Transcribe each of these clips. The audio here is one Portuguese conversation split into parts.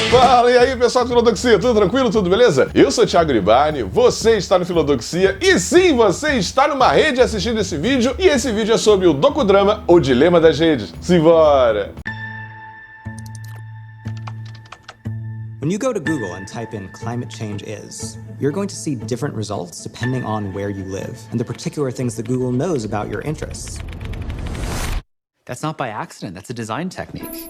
Fala, e aí pessoal do Filodoxia, tudo tranquilo, tudo beleza? Eu sou o Thiago Ribani, você está no Filodoxia e sim, você está numa rede assistindo esse vídeo e esse vídeo é sobre o docudrama O Dilema das Redes. Simbora! When you go to Google and type in climate change is, you're going to see different results depending on where you live and the particular things that Google knows about your interests. That's not by accident, that's a design technique.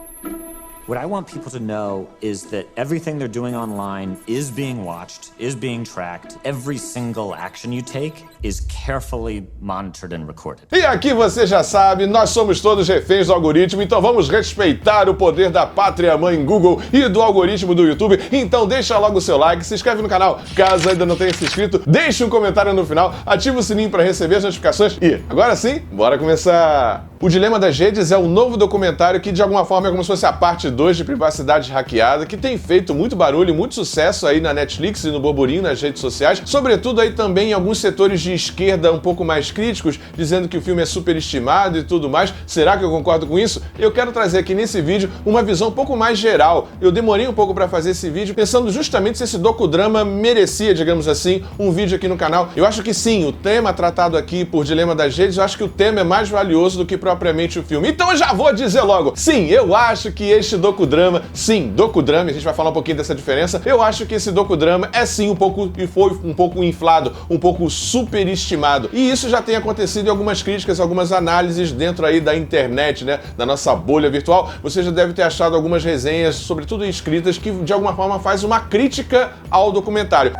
What I want people to know is that everything they're doing online is being watched, is being tracked. Every single action you take is carefully monitored and recorded. E aqui você já sabe, nós somos todos reféns do algoritmo, então vamos respeitar o poder da pátria mãe Google e do algoritmo do YouTube. Então deixa logo o seu like, se inscreve no canal caso ainda não tenha se inscrito, deixe um comentário no final, ativa o sininho para receber as notificações e, agora sim, bora começar! O Dilema das Redes é um novo documentário que de alguma forma é como se fosse a parte 2 de privacidade hackeada, que tem feito muito barulho e muito sucesso aí na Netflix e no burburinho nas redes sociais, sobretudo aí também em alguns setores de esquerda um pouco mais críticos, dizendo que o filme é superestimado e tudo mais. Será que eu concordo com isso? Eu quero trazer aqui nesse vídeo uma visão um pouco mais geral. Eu demorei um pouco para fazer esse vídeo, pensando justamente se esse docudrama merecia, digamos assim, um vídeo aqui no canal. Eu acho que sim, o tema tratado aqui por Dilema das Redes, eu acho que o tema é mais valioso do que propriamente o filme. Então eu já vou dizer logo, sim, eu acho que este docudrama, sim, docudrama, a gente vai falar um pouquinho dessa diferença, eu acho que esse docudrama é sim um pouco, e foi um pouco inflado, um pouco superestimado. E isso já tem acontecido em algumas críticas, algumas análises dentro aí da internet, né, da nossa bolha virtual. Você já deve ter achado algumas resenhas, sobretudo escritas, que de alguma forma faz uma crítica ao documentário.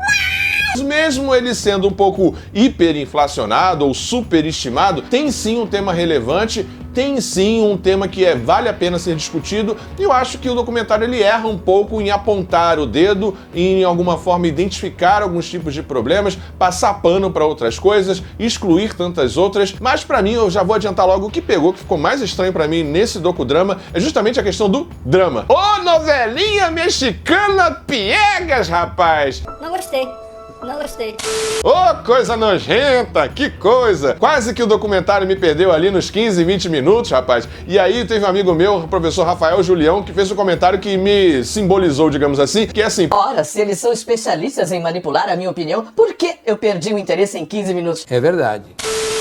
Mesmo ele sendo um pouco hiperinflacionado ou superestimado, tem sim um tema relevante, tem sim um tema que vale a pena ser discutido, e eu acho que o documentário ele erra um pouco em apontar o dedo, em alguma forma identificar alguns tipos de problemas, passar pano para outras coisas, excluir tantas outras, mas pra mim, eu já vou adiantar logo o que pegou, que ficou mais estranho pra mim nesse docudrama, é justamente a questão do drama. Ô, novelinha mexicana piegas, rapaz! Não gostei. Não gostei. Ô, coisa nojenta, que coisa! Quase que o documentário me perdeu ali nos 15, 20 minutos, rapaz. E aí teve um amigo meu, o professor Rafael Julião, que fez um comentário que me simbolizou, digamos assim, que é assim... Ora, se eles são especialistas em manipular a minha opinião, por que eu perdi o interesse em 15 minutos? É verdade.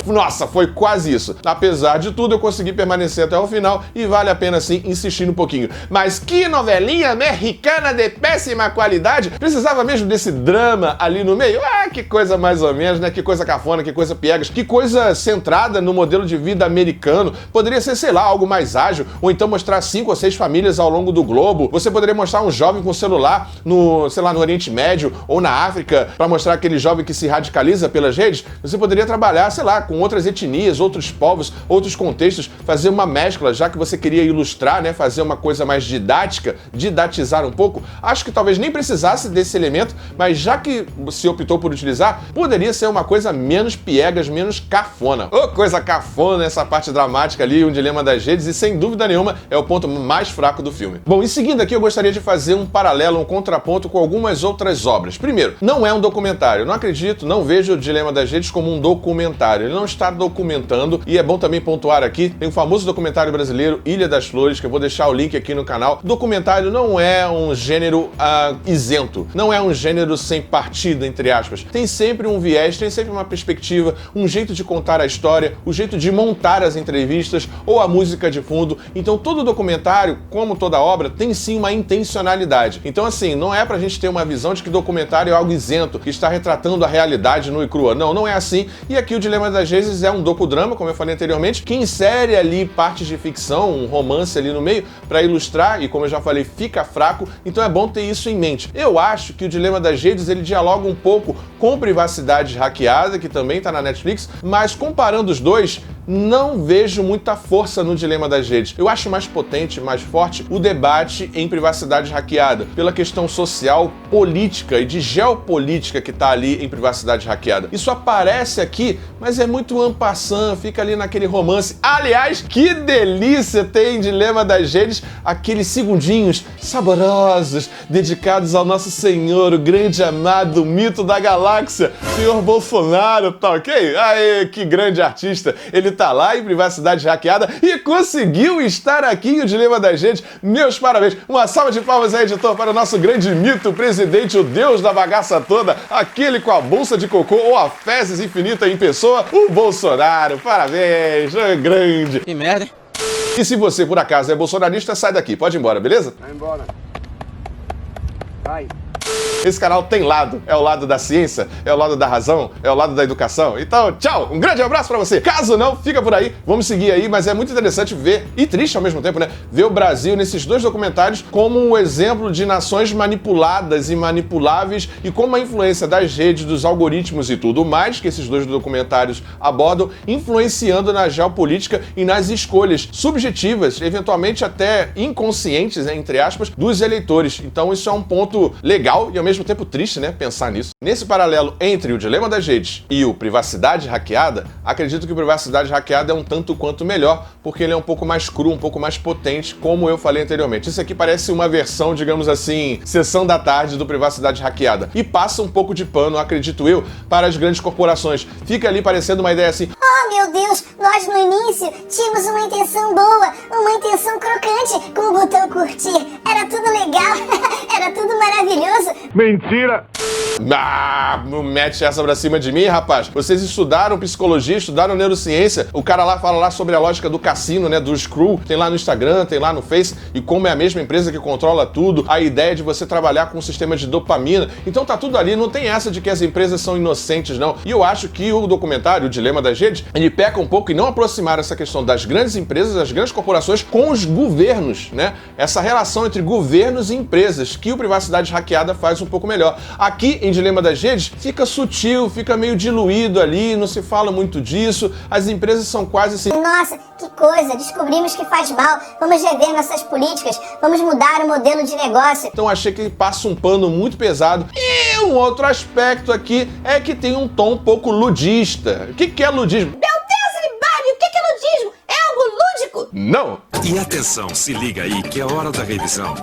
Nossa, foi quase isso. Apesar de tudo, eu consegui permanecer até o final e vale a pena sim insistir um pouquinho. Mas que novelinha mexicana de péssima qualidade! Precisava mesmo desse drama ali no meio? Ah, que coisa mais ou menos, né? Que coisa cafona, que coisa piegas, que coisa centrada no modelo de vida americano. Poderia ser, sei lá, algo mais ágil, ou então mostrar 5 ou 6 famílias ao longo do globo. Você poderia mostrar um jovem com celular no, sei lá, no Oriente Médio ou na África, para mostrar aquele jovem que se radicaliza pelas redes. Você poderia trabalhar, sei lá, com outras etnias, outros povos, outros contextos, fazer uma mescla, já que você queria ilustrar, né, fazer uma coisa mais didática, didatizar um pouco. Acho que talvez nem precisasse desse elemento, mas já que se optou por utilizar, poderia ser uma coisa menos piegas, menos cafona. Ô, coisa cafona essa parte dramática ali, um dilema das redes, e sem dúvida nenhuma é o ponto mais fraco do filme. Bom, em seguida aqui eu gostaria de fazer um paralelo, um contraponto com algumas outras obras. Primeiro, não é um documentário. Eu não acredito, não vejo o Dilema das Redes como um documentário. Ele não está documentando, e é bom também pontuar aqui, tem o famoso documentário brasileiro Ilha das Flores, que eu vou deixar o link aqui no canal. Documentário não é um gênero isento, não é um gênero sem partida, entre aspas. Tem sempre um viés, tem sempre uma perspectiva, um jeito de contar a história, o jeito de montar as entrevistas ou a música de fundo. Então todo documentário, como toda obra, tem sim uma intencionalidade. Então assim, não é pra gente ter uma visão de que documentário é algo isento, que está retratando a realidade nua e crua. Não, não é assim. E aqui o Dilema das Redes é um docudrama, como eu falei anteriormente, que insere ali partes de ficção, um romance ali no meio, para ilustrar, e como eu já falei, fica fraco, então é bom ter isso em mente. Eu acho que o Dilema das Redes, ele dialoga um pouco com privacidade hackeada, que também está na Netflix, mas comparando os dois, não vejo muita força no Dilema das Redes. Eu acho mais potente, mais forte o debate em privacidade hackeada, pela questão social, política e de geopolítica que está ali em privacidade hackeada. Isso aparece aqui, mas é muito en passant, fica ali naquele romance. Aliás, que delícia tem Dilema das Redes, aqueles segundinhos saborosos, dedicados ao nosso Senhor, o grande amado, o mito da galáxia. galáxia, senhor Bolsonaro, tá ok? Aê, que grande artista. Ele tá lá em Privacidade Hackeada e conseguiu estar aqui em O Dilema das Redes. Meus parabéns. Uma salva de palmas aí, editor, para o nosso grande mito, presidente, o deus da bagaça toda, aquele com a bolsa de cocô ou a fezes infinita em pessoa, o Bolsonaro. Parabéns, grande. Que merda, hein? E se você, por acaso, é bolsonarista, sai daqui. Pode ir embora, beleza? Vai embora. Vai. Esse canal tem lado. É o lado da ciência, é o lado da razão, é o lado da educação. Então, tchau! Um grande abraço pra você. Caso não, fica por aí. Vamos seguir aí, mas é muito interessante ver, e triste ao mesmo tempo, né? Ver o Brasil nesses dois documentários como um exemplo de nações manipuladas e manipuláveis e como a influência das redes, dos algoritmos e tudo mais que esses dois documentários abordam, influenciando na geopolítica e nas escolhas subjetivas, eventualmente até inconscientes, né, entre aspas, dos eleitores. Então isso é um ponto legal e ao mesmo tempo triste, né, pensar nisso. Nesse paralelo entre o Dilema das Redes e o Privacidade Hackeada, acredito que o Privacidade Hackeada é um tanto quanto melhor, porque ele é um pouco mais cru, um pouco mais potente, como eu falei anteriormente. Isso aqui parece uma versão, digamos assim, sessão da tarde do Privacidade Hackeada. E passa um pouco de pano, acredito eu, para as grandes corporações. Fica ali parecendo uma ideia assim: oh meu Deus, nós no início tínhamos uma intenção boa, uma intenção crocante com o botão curtir. Era tudo legal, era tudo maravilhoso. Mentira! Ah, não mete essa pra cima de mim, rapaz. Vocês estudaram psicologia, estudaram neurociência. O cara lá fala lá sobre a lógica do cassino, né, do Screw. Tem lá no Instagram, tem lá no Face. E como é a mesma empresa que controla tudo, a ideia de você trabalhar com um sistema de dopamina. Então tá tudo ali, não tem essa de que as empresas são inocentes, não. E eu acho que o documentário, O Dilema das Redes, ele peca um pouco em não aproximar essa questão das grandes empresas, das grandes corporações com os governos, né? Essa relação entre governos e empresas, que o Privacidade Hackeada faz um pouco melhor. Aqui, em Dilema das Redes, fica sutil, fica meio diluído ali, não se fala muito disso, as empresas são quase assim... Nossa, que coisa, descobrimos que faz mal, vamos rever nossas políticas, vamos mudar o modelo de negócio. Então achei que passa um pano muito pesado. E um outro aspecto aqui é que tem um tom um pouco ludista. O que é ludismo? Meu Deus, Libário, o que é ludismo? É algo lúdico? Não! E atenção, se liga aí que é hora da revisão.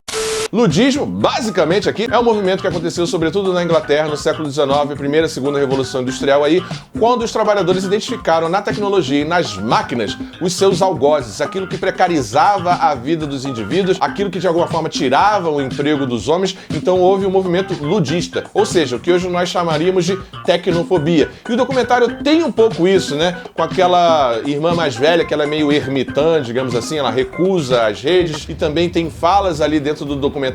Ludismo, basicamente aqui, é um movimento que aconteceu sobretudo na Inglaterra no século XIX, primeira e segunda Revolução Industrial aí, quando os trabalhadores identificaram na tecnologia e nas máquinas os seus algozes, aquilo que precarizava a vida dos indivíduos, aquilo que de alguma forma tirava o emprego dos homens. Então houve um movimento ludista, ou seja, o que hoje nós chamaríamos de tecnofobia. E o documentário tem um pouco isso, né? Com aquela irmã mais velha, que ela é meio ermitã, digamos assim, ela recusa as redes, e também tem falas ali dentro do documentário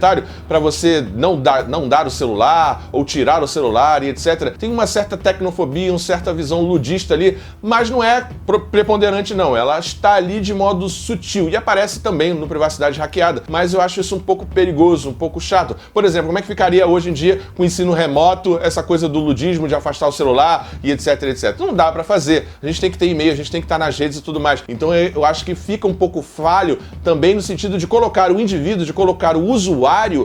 para você não dar o celular ou tirar o celular e etc. Tem uma certa tecnofobia, uma certa visão ludista ali, mas não é preponderante não, ela está ali de modo sutil e aparece também no Privacidade Hackeada, mas eu acho isso um pouco perigoso, um pouco chato. Por exemplo, como é que ficaria hoje em dia com o ensino remoto, essa coisa do ludismo de afastar o celular e etc, etc. Não dá para fazer, a gente tem que ter e-mail, a gente tem que estar nas redes e tudo mais. Então eu acho que fica um pouco falho também no sentido de colocar o indivíduo, de colocar o usuário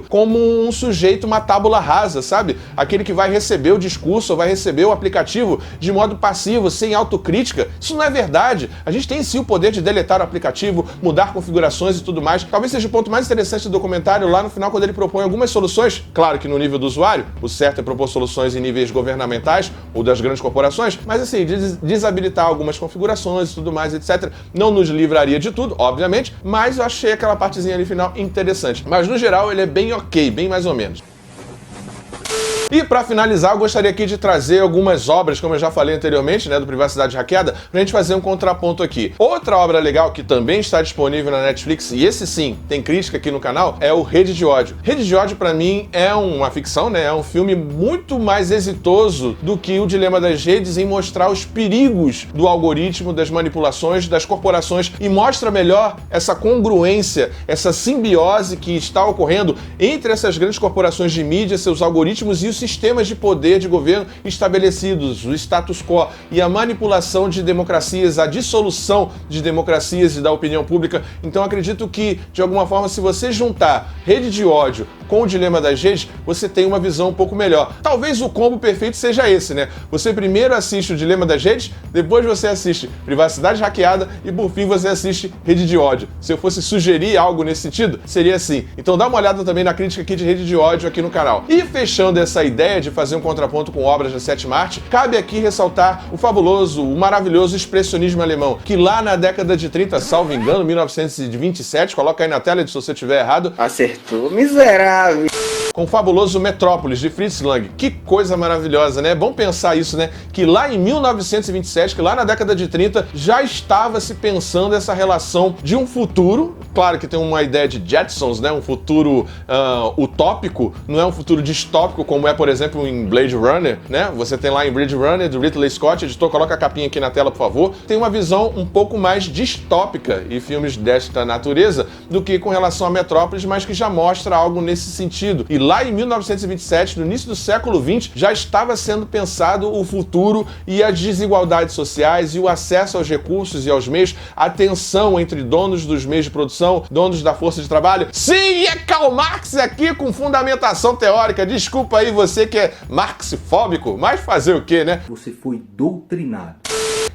como um sujeito, uma tábula rasa, sabe? Aquele que vai receber o discurso ou vai receber o aplicativo de modo passivo, sem autocrítica. Isso não é verdade. A gente tem sim o poder de deletar o aplicativo, mudar configurações e tudo mais. Talvez seja o ponto mais interessante do documentário lá no final, quando ele propõe algumas soluções. Claro que no nível do usuário, o certo é propor soluções em níveis governamentais ou das grandes corporações, mas assim, desabilitar algumas configurações e tudo mais, etc. Não nos livraria de tudo, obviamente, mas eu achei aquela partezinha ali final interessante. Mas no geral, ele é bem ok, bem mais ou menos. E para finalizar, eu gostaria aqui de trazer algumas obras, como eu já falei anteriormente, né, do Privacidade Hackeada, pra gente fazer um contraponto aqui. Outra obra legal que também está disponível na Netflix, e esse sim, tem crítica aqui no canal, é o Rede de Ódio. Rede de Ódio, pra mim, é uma ficção, né, é um filme muito mais exitoso do que o Dilema das Redes em mostrar os perigos do algoritmo, das manipulações, das corporações, e mostra melhor essa congruência, essa simbiose que está ocorrendo entre essas grandes corporações de mídia, seus algoritmos e os sistemas de poder de governo estabelecidos, o status quo e a manipulação de democracias, a dissolução de democracias e da opinião pública. Então acredito que, de alguma forma, se você juntar Rede de Ódio com o Dilema das Redes, você tem uma visão um pouco melhor. Talvez o combo perfeito seja esse, né? Você primeiro assiste o Dilema das Redes, depois você assiste Privacidade Hackeada e por fim você assiste Rede de Ódio. Se eu fosse sugerir algo nesse sentido, seria assim. Então dá uma olhada também na crítica aqui de Rede de Ódio aqui no canal. E fechando essa ideia de fazer um contraponto com obras da sétima arte, cabe aqui ressaltar o fabuloso, o maravilhoso expressionismo alemão, que lá na década de 30, salvo engano, 1927, coloca aí na tela se você estiver errado. Acertou, miserável. Com o fabuloso Metrópolis, de Fritz Lang. Que coisa maravilhosa, né? É bom pensar isso, né? Que lá em 1927, que lá na década de 30, já estava se pensando essa relação de um futuro, claro que tem uma ideia de Jetsons, né? Um futuro utópico, não é um futuro distópico, como é, por exemplo, em Blade Runner, né? Você tem lá em Blade Runner, do Ridley Scott, editor, coloca a capinha aqui na tela, por favor. Tem uma visão um pouco mais distópica e filmes desta natureza do que com relação a Metrópolis, mas que já mostra algo nesse sentido. E lá em 1927, no início do século XX, já estava sendo pensado o futuro e as desigualdades sociais e o acesso aos recursos e aos meios, a tensão entre donos dos meios de produção, donos da força de trabalho. Sim, é Karl Marx aqui com fundamentação teórica. Desculpa aí você que é marxifóbico, mas fazer o quê, né? Você foi doutrinado.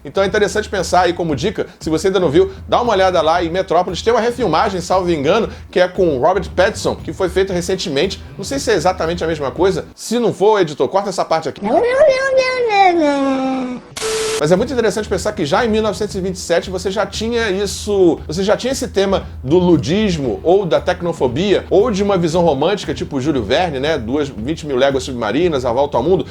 Então é interessante pensar aí como dica, se você ainda não viu, dá uma olhada lá em Metrópolis. Tem uma refilmagem, salvo engano, que é com Robert Pattinson, que foi feita recentemente. Não sei se é exatamente a mesma coisa. Se não for, editor, corta essa parte aqui. Mas é muito interessante pensar que já em 1927 você já tinha esse tema do ludismo, ou da tecnofobia, ou de uma visão romântica, tipo Júlio Verne, né? 20 mil léguas submarinas, A Volta ao Mundo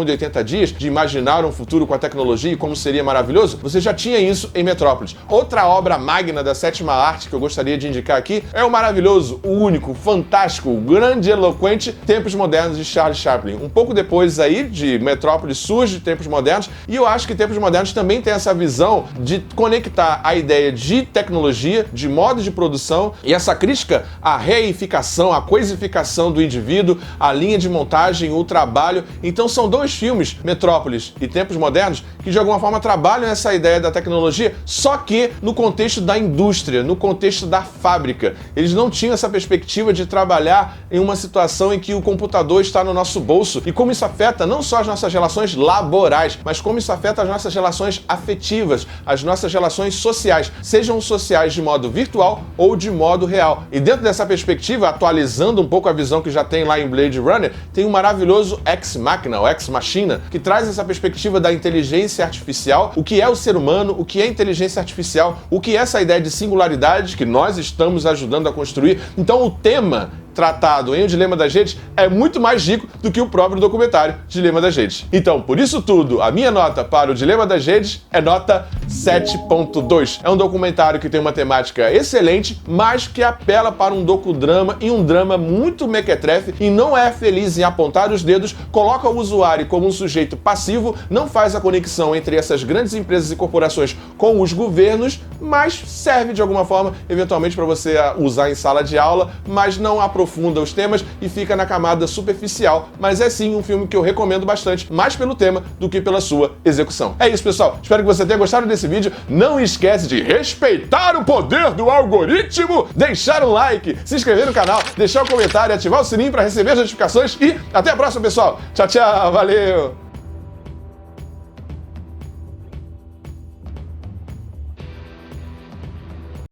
em 80 dias, de imaginar um futuro com a tecnologia e como seria maravilhoso. Você já tinha isso em Metrópolis. Outra obra magna da sétima arte que eu gostaria de indicar aqui é o maravilhoso, o único, fantástico, o grande e eloquente Tempos Modernos de Charles Chaplin. Um pouco depois aí de Metrópolis surge Tempos Modernos, e eu acho que Tempos Modernos também tem essa visão de conectar a ideia de tecnologia, de modo de produção, e essa crítica à reificação, à coisificação do indivíduo, a linha de montagem, o trabalho. Então são dois filmes, Metrópolis e Tempos Modernos, que de alguma forma trabalham essa ideia da tecnologia, só que no contexto da indústria, no contexto da fábrica. Eles não tinham essa perspectiva de trabalhar em uma situação em que o computador está no nosso bolso, e como isso afeta não só as nossas relações laborais, mas como isso afeta as nossas relações afetivas, as nossas relações sociais, sejam sociais de modo virtual ou de modo real. E dentro dessa perspectiva, atualizando um pouco a visão que já tem lá em Blade Runner, tem um maravilhoso Ex Machina, ou Ex Machina, que traz essa perspectiva da inteligência artificial, o que é o ser humano, o que é inteligência artificial, o que é essa ideia de singularidade que nós estamos ajudando a construir. Então o tema tratado em O Dilema das Redes é muito mais rico do que o próprio documentário Dilema das Redes. Então, por isso tudo, a minha nota para O Dilema das Redes é nota 7.2. É um documentário que tem uma temática excelente, mas que apela para um docudrama e um drama muito mequetrefe e não é feliz em apontar os dedos, coloca o usuário como um sujeito passivo, não faz a conexão entre essas grandes empresas e corporações com os governos, mas serve de alguma forma, eventualmente, para você usar em sala de aula, mas não aprofunda os temas e fica na camada superficial, mas é sim um filme que eu recomendo bastante, mais pelo tema do que pela sua execução. É isso, pessoal. Espero que você tenha gostado desse vídeo. Não esquece de respeitar o poder do algoritmo, deixar um like, se inscrever no canal, deixar um comentário e ativar o sininho para receber as notificações. E até a próxima, pessoal. Tchau, tchau. Valeu!